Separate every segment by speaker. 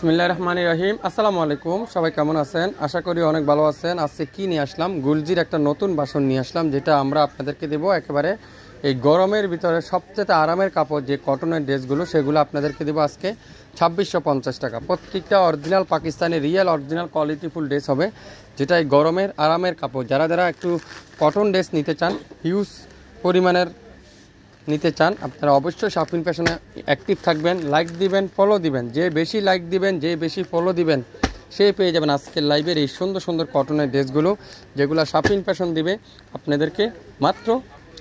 Speaker 1: বিসমিল্লাহির রহমানির রহিম। আসসালামু আলাইকুম, সবাই কেমন আছেন? আশা করি অনেক ভালো আছেন। আজকে কি নিয়ে আসলাম? গুলজির একটা নতুন বাসন নিয়ে আসলাম, যেটা আমরা আপনাদেরকে দেবো একেবারে এই গরমের ভিতরে সবচেয়ে আরামের কাপড় যে কটনের ড্রেসগুলো, সেগুলো আপনাদেরকে দেবো আজকে 2650 টাকা। প্রত্যেকটা অরিজিনাল পাকিস্তানি রিয়েল অরিজিনাল কোয়ালিটিফুল ড্রেস হবে, যেটা এই গরমের আরামের কাপড়। যারা একটু কটন ড্রেস নিতে চান, হিউজ পরিমাণের নিতে চান, আপনারা অবশ্যই শাপিং ফ্যাশনে অ্যাক্টিভ থাকবেন, লাইক দিবেন, ফলো দিবেন। যে বেশি লাইক দিবেন, যে বেশি ফলো দিবেন, সে পেয়ে যাবেন আজকের লাইভের এই সুন্দর সুন্দর কটনের ড্রেসগুলো, যেগুলো শাপিং ফ্যাশন দিবে আপনাদেরকে মাত্র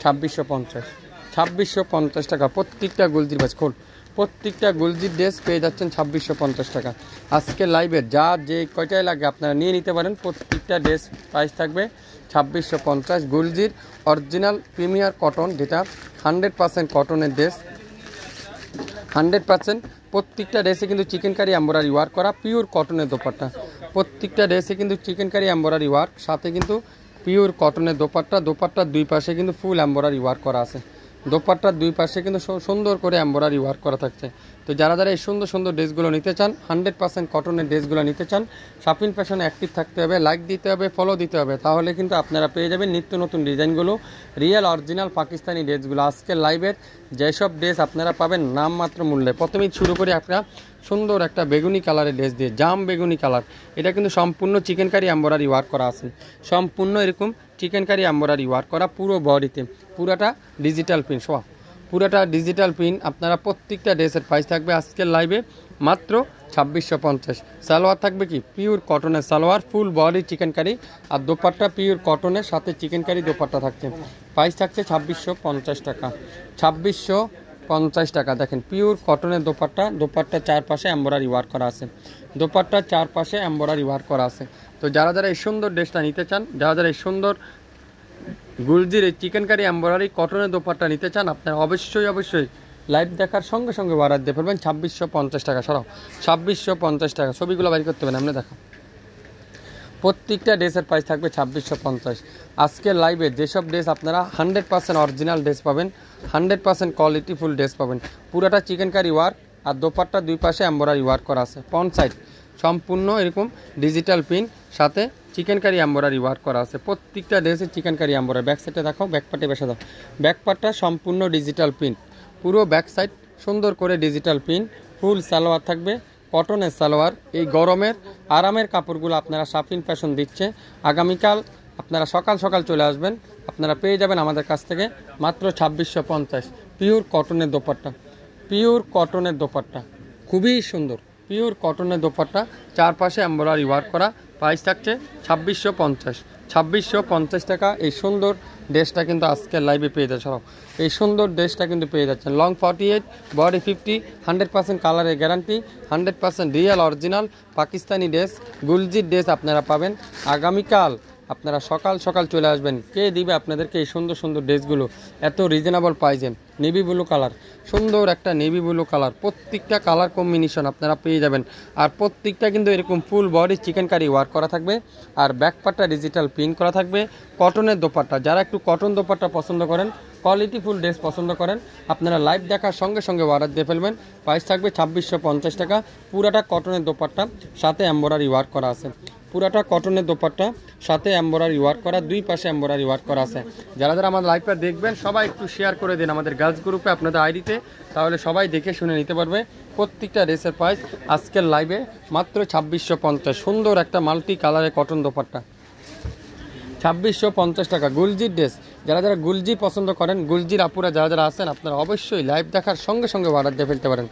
Speaker 1: 2650 টাকা। প্রত্যেকটা গুলজির বাস খোল, প্রত্যেকটা গুলজির ড্রেস পেয়ে যাচ্ছেন 2650 টাকা। আজকের লাইভের যা যে কয়টাই লাগে আপনারা নিয়ে নিতে পারেন। প্রত্যেকটা ড্রেস প্রাইস থাকবে 2650। গুলজির অরিজিনাল প্রিমিয়ার কটন, যেটা 100% কটনের ড্রেস, 100%। প্রত্যেকটা ড্রেসে কিন্তু চিকেন কারি এমব্রয়ডারি ওয়ার্ক করা, পিওর কটনের দোপাট্টা। প্রত্যেকটা ড্রেসে কিন্তু চিকেন কারি এমব্রয়ডারি ওয়ার্ক, সাথে কিন্তু পিওর কটনের দোপাট্টা। দোপাট্টার দুই পাশে কিন্তু ফুল এমব্রয়ডারি ওয়ার্ক করা আছে। দোপাট্টার দুই পাশে কিন্তু সুন্দর করে এমব্রয়ডারি ওয়ার্ক করা থাকছে। তো যারা এই সুন্দর সুন্দর ড্রেসগুলো নিতে চান, 100% কটনের ড্রেসগুলো নিতে চান, শাপিং ফ্যাশনে অ্যাক্টিভ থাকতে হবে, লাইক দিতে হবে, ফলো দিতে হবে। তাহলে কিন্তু আপনারা পেয়ে যাবেন নিত্য নতুন ডিজাইনগুলো, রিয়েল অরিজিনাল পাকিস্তানি ড্রেসগুলো। আজকের লাইভের যেসব ড্রেস আপনারা পাবেন নামমাত্র মূল্যে। প্রথমেই শুরু করি আপনারা সুন্দর একটা বেগুনি কালারের ড্রেস দিয়ে, জাম বেগুনি কালার। এটা কিন্তু সম্পূর্ণ চিকেন কারি এমব্রয়ডারি ওয়ার্ক করা আছে, সম্পূর্ণ এরকম চিকেন কারি এমব্রয়ডারি ওয়ার্ক করা পুরো বডিতে, পুরাটা ডিজিটাল প্রিন্ট সহ, পুরাটা ডিজিটাল প্রিন্ট। আপনারা প্রত্যেকটা ড্রেসের প্রাইস থাকবে আজকের লাইভে মাত্র 2650। সালোয়ার থাকবে কি পিওর কটনের salwar, full body chikankari, আর দোপাট্টা পিওর কটনের সাথে চিকেন কারি দোপাট্টা থাকছে। প্রাইস থাকছে 2650 টাকা। 2650 টাকা। দেখেন পিওর কটনের দোপাট্টা, দোপাট্টার চারপাশে এমব্রয়ডারি ওয়ার্ক করা আছে, দোপাট্টার চারপাশে এমব্রয়ডারি ওয়ার্ক করা আছে। তো যারা এই সুন্দর ড্রেসটা নিতে চান, যারা এই সুন্দর গুলজির এই চিকেন কারি এমব্রয়ডারি কটনের দোপাট্টা নিতে চান, আপনারা অবশ্যই লাইভ দেখার সঙ্গে সঙ্গে অর্ডার দিয়ে ফেলবেন। 2650 টাকা। সরাও 2650 টাকা। ছবিগুলো বাইর করতে হবে, আমরা দেখো। প্রত্যেকটা ড্রেসের প্রাইস থাকবে 2650। আজকের লাইভে যেসব ড্রেস আপনারা 100% অরিজিনাল ড্রেস পাবেন, 100% কোয়ালিটিফুল ড্রেস পাবেন, পুরাটা চিকেন কারি ওয়ার্ক, আর দোপাট্টা দুই পাশে এমব্রয়ডারি ওয়ার্ক করা আছে, ফ্রন্ট সাইড সম্পূর্ণ এরকম ডিজিটাল প্রিন্ট, সাথে চিকেন কারি এমব্রয়ডারি ওয়ার্ক করা আছে। প্রত্যেকটা ড্রেসে চিকেন কারি এমব্রয়ডারি। ব্যাক সাইডে দেখো, ব্যাক পার্টে বেসা দাও, ব্যাক পার্টটা সম্পূর্ণ ডিজিটাল প্রিন্ট, পুরো ব্যাক সাইড সুন্দর করে ডিজিটাল প্রিন্ট। ফুল সালোয়ার থাকবে কটনের সালোয়ার। এই গরমের আরামের কাপড়গুলো আপনারা শাপিং ফ্যাশন দিচ্ছে। আগামীকাল আপনারা সকাল সকাল চলে আসবেন, আপনারা পেয়ে যাবেন আমাদের কাছ থেকে মাত্র 2650। পিওর কটনের দোপাট্টা, পিওর কটনের দোপাট্টা, খুবই সুন্দর পিওর কটনের দোপাট্টা, চারপাশে এমব্রয়ডারি ওয়ার্ক করা। প্রাইস থাকছে 2650। 2650 টাকা। এই সুন্দর ড্রেসটা কিন্তু আজকের লাইভে পেয়ে যাচ্ছে। এই সুন্দর ড্রেসটা কিন্তু পেয়ে যাচ্ছেন। লং 48, বডি 50, 100% কালারের guarantee, 100% real original Pakistani dress, গুলজির ড্রেস আপনারা পাবেন। আগামীকাল আপনারা সকাল সকাল চলে আসবেন। কে দিবে আপনাদেরকে এই সুন্দর সুন্দর ড্রেসগুলো এত রিজনেবল প্রাইসে? নেভি ব্লু কালার, সুন্দর একটা নেভি ব্লু কালার, প্রত্যেকটা কালার কম্বিনেশন আপনারা পেয়ে যাবেন। আর প্রত্যেকটা কিন্তু এরকম full body chikankari work করা থাকবে, আর ব্যাক পার্টটা ডিজিটাল প্রিন্ট করা থাকবে। কটনের দোপাট্টা, যারা একটু কটন দোপাট্টা পছন্দ করেন, কোয়ালিটিফুল ড্রেস পছন্দ করেন, আপনারা লাইভ দেখার সঙ্গে সঙ্গে অর্ডার দিয়ে ফেলবেন। প্রাইস থাকবে 2650 টাকা। পুরাটা কটনের দোপাট্টা, সাথে এমব্রয়ডারি ওয়ার্ক করা আছে, পুরাটা কটনের দোপাট্টা, সাথে এমব্রয়ডারি ওয়ার্ক করা, দুই পাশে এমব্রয়ডারি ওয়ার্ক করা আছে। যারা আমাদের লাইভটা দেখবেন সবাই একটু শেয়ার করে দিন আমাদের গার্লস গ্রুপে, আপনাদের আইডিতে, তাহলে সবাই দেখে শুনে নিতে পারবে। প্রত্যেকটা ড্রেসের প্রাইস আজকের লাইভে মাত্র 2650। সুন্দর একটা মাল্টি কালারের কটন দোপাট্টা, 2650 টাকা। গুলজির ড্রেস, যারা গুলজি পছন্দ করেন, গুলজির আপুরা যারা আছেন, আপনারা অবশ্যই লাইভ দেখার সঙ্গে সঙ্গে অর্ডার দিয়ে ফেলতে পারেন।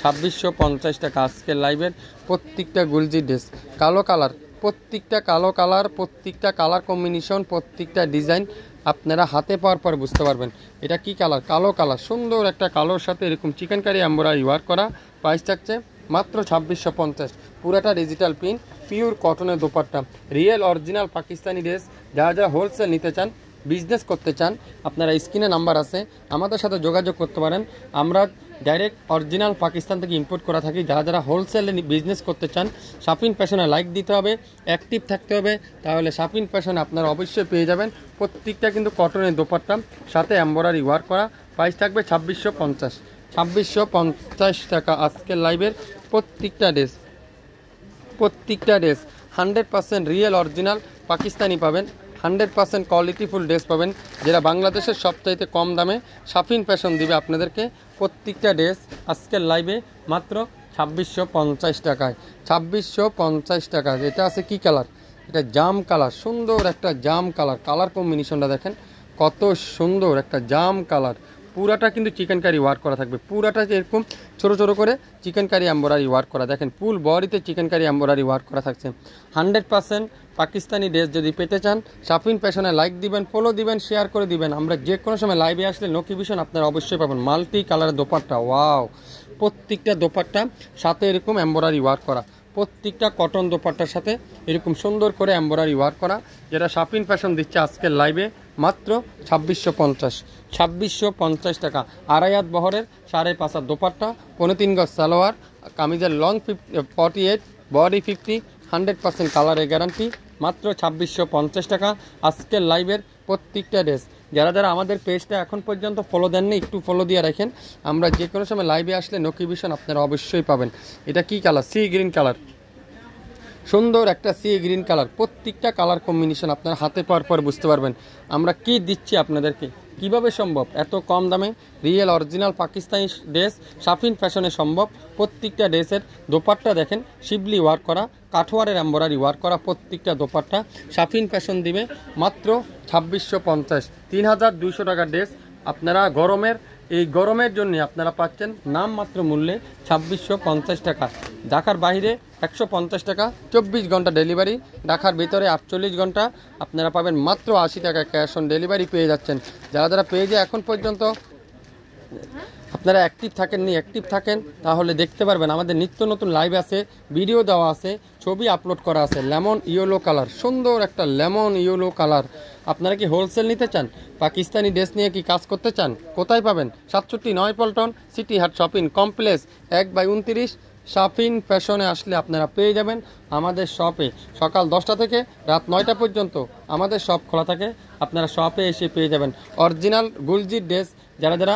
Speaker 1: 2650 টাকা আজকের লাইভের প্রত্যেকটা গুলজির ড্রেস। কালো কালার, প্রত্যেকটা কালো কালার, প্রত্যেকটা কালার কম্বিনেশন, প্রত্যেকটা ডিজাইন আপনারা হাতে পাওয়ার পর বুঝতে পারবেন এটা কি কালার। কালো কালার, সুন্দর একটা কালোর সাথে এরকম চিকেন কারি এমব্রয়ডারি ওয়ার্ক করা। প্রাইস থাকছে মাত্র 2650। পুরাটা ডিজিটাল প্রিন্ট, পিওর কটনের dupatta, real original Pakistani dress. যারা হোলসেল নিতে চান, বিজনেস করতে চান, আপনারা স্ক্রিনে নাম্বার আছে, আমাদের সাথে যোগাযোগ করতে পারেন। আমরা ডাইরেক্ট অরিজিনাল পাকিস্তান থেকে ইম্পোর্ট করা থাকি। যারা হোলসেলে বিজনেস করতে চান, শাপিং ফ্যাশনে লাইক দিতে হবে, অ্যাক্টিভ থাকতে হবে, তাহলে শাপিং ফ্যাশনে আপনারা অবশ্যই পেয়ে যাবেন। প্রত্যেকটা কিন্তু কটনের দোপাট্টা, সাথে এমব্রয়ডারি ওয়ার্ক করা। প্রাইস থাকবে 2650। 2650 টাকা আজকের লাইভের প্রত্যেকটা ড্রেস। প্রত্যেকটা ড্রেস 100% রিয়েল অরিজিনাল পাকিস্তানি পাবেন, 100% কোয়ালিটিফুল ড্রেস পাবেন, যেটা বাংলাদেশের সবচাইতে কম দামে শাফিন ফ্যাশন দিবে আপনাদেরকে। প্রত্যেকটা ড্রেস আজকের লাইভে মাত্র 2650 টাকায়, 2650 টাকা। এটা আছে কি কালার? এটা জাম কালার, সুন্দর একটা জাম কালার। কালার কম্বিনেশনটা দেখেন কত সুন্দর, একটা জাম কালার। পুরাটা কিন্তু চিকেন কারি ওয়ার্ক করা থাকবে, পুরাটা এরকম ছোটো ছোটো করে চিকেন কারি এমব্রয়ডারি ওয়ার্ক করা। দেখেন ফুল বডিতে চিকেন কারি এমব্রয়ডারি ওয়ার্ক করা থাকছে। 100% পাকিস্তানি ড্রেস যদি পেতে চান শাফিন ফ্যাশনে লাইক দিবেন, ফলো দিবেন, শেয়ার করে দিবেন। আমরা যে কোনো সময় লাইভে আসলে নোটিফিকেশন আপনারা অবশ্যই পাবেন। মাল্টি কালারের দোপাট্টা, ওয়াও! প্রত্যেকটা দোপাট্টা সাথে এরকম এমব্রয়ডারি ওয়ার্ক করা, প্রত্যেকটা কটন দোপাট্টার সাথে এরকম সুন্দর করে এমব্রয়ডারি ওয়ার্ক করা, যেটা শাফিন ফ্যাশন দিচ্ছে আজকের লাইভে মাত্র 2650, 2650 টাকা। আড়াই হাত বহরের 5.5 হাত দোপাট্টা, 3.25 গজ সালোয়ার, কামিজের লং 48, বডি 50, 100% কালারের গ্যারান্টি, মাত্র 2650 টাকা। আজকের লাইভের প্রত্যেকটা ড্রেস যারা যারা আমাদের পেজটা এখন পর্যন্ত ফলো দেননি একটু ফলো দিয়ে রাখেন। আমরা যে কোনো সময় লাইভে আসলে নোটিফিকেশন আপনারা অবশ্যই পাবেন। এটা কি কালার? সি গ্রিন কালার, সুন্দর একটা সি গ্রিন কালার। প্রত্যেকটা কালার কম্বিনেশন আপনারা হাতে পাওয়ার পর বুঝতে পারবেন আমরা কি দিচ্ছি আপনাদেরকে, কিভাবে সম্ভব এত কম দামে real original Pakistani dress Shafin ফ্যাশনে সম্ভব। প্রত্যেকটা ড্রেসের দোপাট্টা দেখেন শিবলি ওয়ার্ক করা, কাঠোয়ারের এমব্রয়ডারি ওয়ার্ক করা। প্রত্যেকটা দোপাট্টা শাফিন ফ্যাশন দিবে মাত্র 2650, 3200 টাকার ড্রেস। আপনারা গরমের জন্য আপনারা পাচ্ছেন নামমাত্র মূল্যে 2650 টাকা। ঢাকার বাইরে 150 টাকা, 24 ঘন্টা ডেলিভারি। ঢাকার ভিতরে 48 ঘন্টা আপনারা পাবেন মাত্র 80 টাকা ক্যাশ অন ডেলিভারি পেয়ে যাচ্ছেন। যারা যারা পেজে এখন পর্যন্ত আপনারা অ্যাক্টিভ থাকেননি, অ্যাক্টিভ থাকেন তাহলে দেখতে পারবেন আমাদের নিত্য নতুন লাইভ আছে, ভিডিও দেওয়া আছে, ছবি আপলোড করা আছে। লেমন ইয়েলো কালার, সুন্দর একটা লেমন ইয়েলো কালার। আপনারা কি হোলসেল নিতে চান? পাকিস্তানি ড্রেস নিয়ে কি কাজ করতে চান? কোথায় পাবেন? 67 পল্টন সিটি হাট শপিং কমপ্লেক্স 1/29 শাফিন ফ্যাশনে আসলে আপনারা পেয়ে যাবেন আমাদের শপে। সকাল 10টা থেকে রাত 9টা পর্যন্ত আমাদের শপ খোলা থাকে, আপনারা শপে এসে পেয়ে যাবেন অরিজিনাল গুলজির ড্রেস। যারা যারা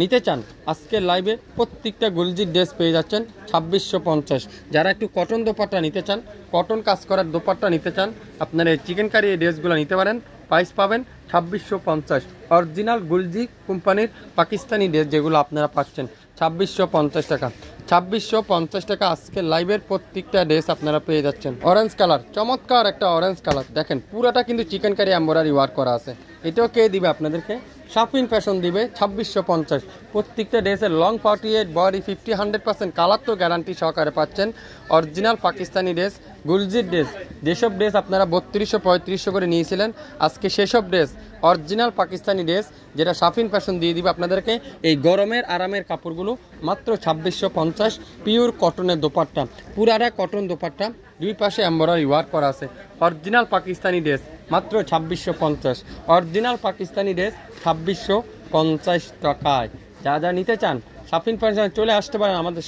Speaker 1: নিতে চান আজকের লাইভে প্রত্যেকটা গুলজির ড্রেস পেয়ে যাচ্ছেন 2650। যারা একটু কটন দোপাট্টা নিতে চান, কটন কাজ করার দোপাট্টা নিতে চান, আপনারা এই চিকেন কারি এই ড্রেসগুলো নিতে পারেন। প্রাইস পাবেন 2650। অরিজিনাল গুলজি কোম্পানির পাকিস্তানি ড্রেস যেগুলো আপনারা পাচ্ছেন 2650 টাকা, 2650 টাকা। আজকের লাইভের প্রত্যেকটা ড্রেস আপনারা পেয়ে যাচ্ছেন। অরেঞ্জ কালার, চমৎকার একটা অরেঞ্জ কালার। দেখেন পুরাটা কিন্তু চিকেন কারি এমব্রয়ডারি ওয়ার্ক করা আছে। এটাও কে দিবে আপনাদেরকে? শাফিন ফ্যাশন দিবে 2650। প্রত্যেকটা ড্রেসের লং 48, বডি 50, 100% কালার তো গ্যারান্টি সহকারে পাচ্ছেন। অরিজিনাল পাকিস্তানি ড্রেস, গুলজির ড্রেস। যেসব ড্রেস আপনারা 3200 3500 করে নিয়েছিলেন, আজকে সেসব ড্রেস অরিজিনাল পাকিস্তানি ড্রেস যেটা শাফিন ফ্যাশন দিয়ে দিবে আপনাদেরকে। এই গরমের আরামের কাপড়গুলো মাত্র 2650। পিওর কটনের দোপাট্টা, পুরাটা কটন দোপাট্টা, দুই পাশে এমব্রয়ডারি ওয়ার্ক করা আছে। অরিজিনাল পাকিস্তানি ড্রেস মাত্র 2650। অরিজিনাল পাকিস্তানি ড্রেস 2650 টাকায়। যা যা নিতে চান শাফিন ফ্যাশন চলে আসতে পারেন আমাদের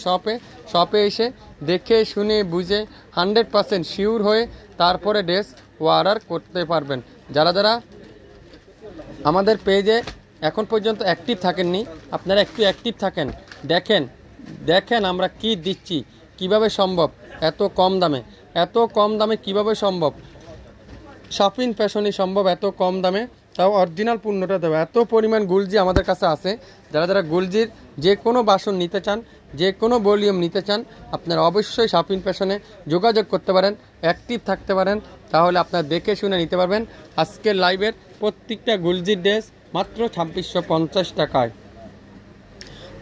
Speaker 1: শপে এসে দেখে শুনে বুঝে 100% শিওর হয়ে তারপরে ড্রেস অর্ডার করতে পারবেন। যারা যারা আমাদের পেজে এখন পর্যন্ত অ্যাক্টিভ থাকেননি আপনারা একটু অ্যাক্টিভ থাকেন, দেখেন আমরা কি দিচ্ছি, কিভাবে সম্ভব এত কম দামে কিভাবে সম্ভব। শাফিন ফ্যাশনই সম্ভব এত কম দামে, তাও অরিজিনাল পণ্যটা দেবে। এত পরিমাণ গুলজি আমাদের কাছে আছে। যারা যারা গুলজির যে কোনো বাসন নিতে চান, যে কোনো ভলিউম নিতে চান, আপনারা অবশ্যই শাফিন ফ্যাশনে যোগাযোগ করতে পারেন, অ্যাক্টিভ থাকতে পারেন, তাহলে আপনারা দেখে শুনে নিতে পারবেন। আজকের লাইভের প্রত্যেকটা গুলজির ড্রেস মাত্র 2650 টাকায়।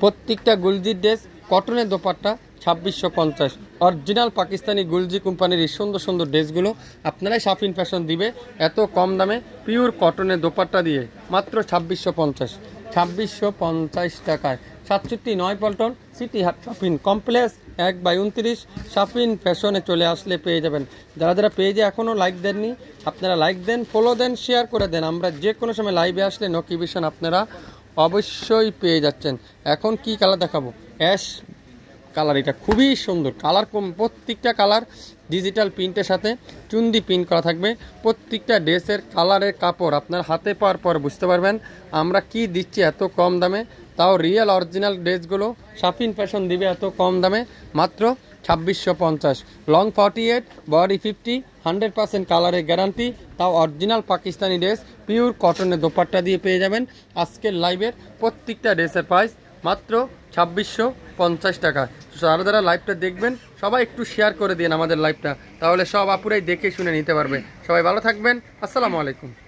Speaker 1: প্রত্যেকটা গুলজির ড্রেস কটনের দোপাট্টা 2650। অরিজিনাল পাকিস্তানি গুলজি কোম্পানির এই সুন্দর সুন্দর ড্রেসগুলো আপনারাই শাফিন ফ্যাশন দিবে এত কম দামে পিওর কটনের দোপাট্টা দিয়ে মাত্র 2650, 2650 টাকায়। 67 পল্টন সিটি হাট শপিং কমপ্লেক্স 1/29 শাফিন ফ্যাশনে চলে আসলে পেয়ে যাবেন। যারা যারা পেজে এখনও লাইক দেননি আপনারা লাইক দেন, ফলো দেন, শেয়ার করে দেন। আমরা যে কোনো সময় লাইভে আসলে নোটিফিকেশন আপনারা অবশ্যই পেয়ে যাচ্ছেন। এখন কি কালার দেখাবো? Ash colour. এটা খুবই সুন্দর কালার, প্রত্যেকটা কালার ডিজিটাল প্রিন্টের সাথে চুন্দি প্রিন্ট করা থাকবে। প্রত্যেকটা ড্রেসের কালারের কাপড় আপনার হাতে পাওয়ার পর বুঝতে পারবেন আমরা কি দিচ্ছি এত কম দামে। তাও রিয়েল অরিজিনাল ড্রেসগুলো শাফিন ফ্যাশন দিবে এত কম দামে মাত্র 2650, লং 48, বডি 50, 100% কালারের গ্যারান্টি, তাও অরিজিনাল পাকিস্তানি ড্রেস পিওর কটনের দোপাট্টা দিয়ে পেয়ে যাবেন। আজকের লাইভের প্রত্যেকটা ড্রেসের প্রাইস মাত্র 2650 টাকা। যারা লাইভটা দেখবেন সবাই একটু শেয়ার করে দিন আমাদের লাইভটা, তাহলে সব আপুরাই দেখে শুনে নিতে পারবে। সবাই ভালো থাকবেন, আসসালামু আলাইকুম।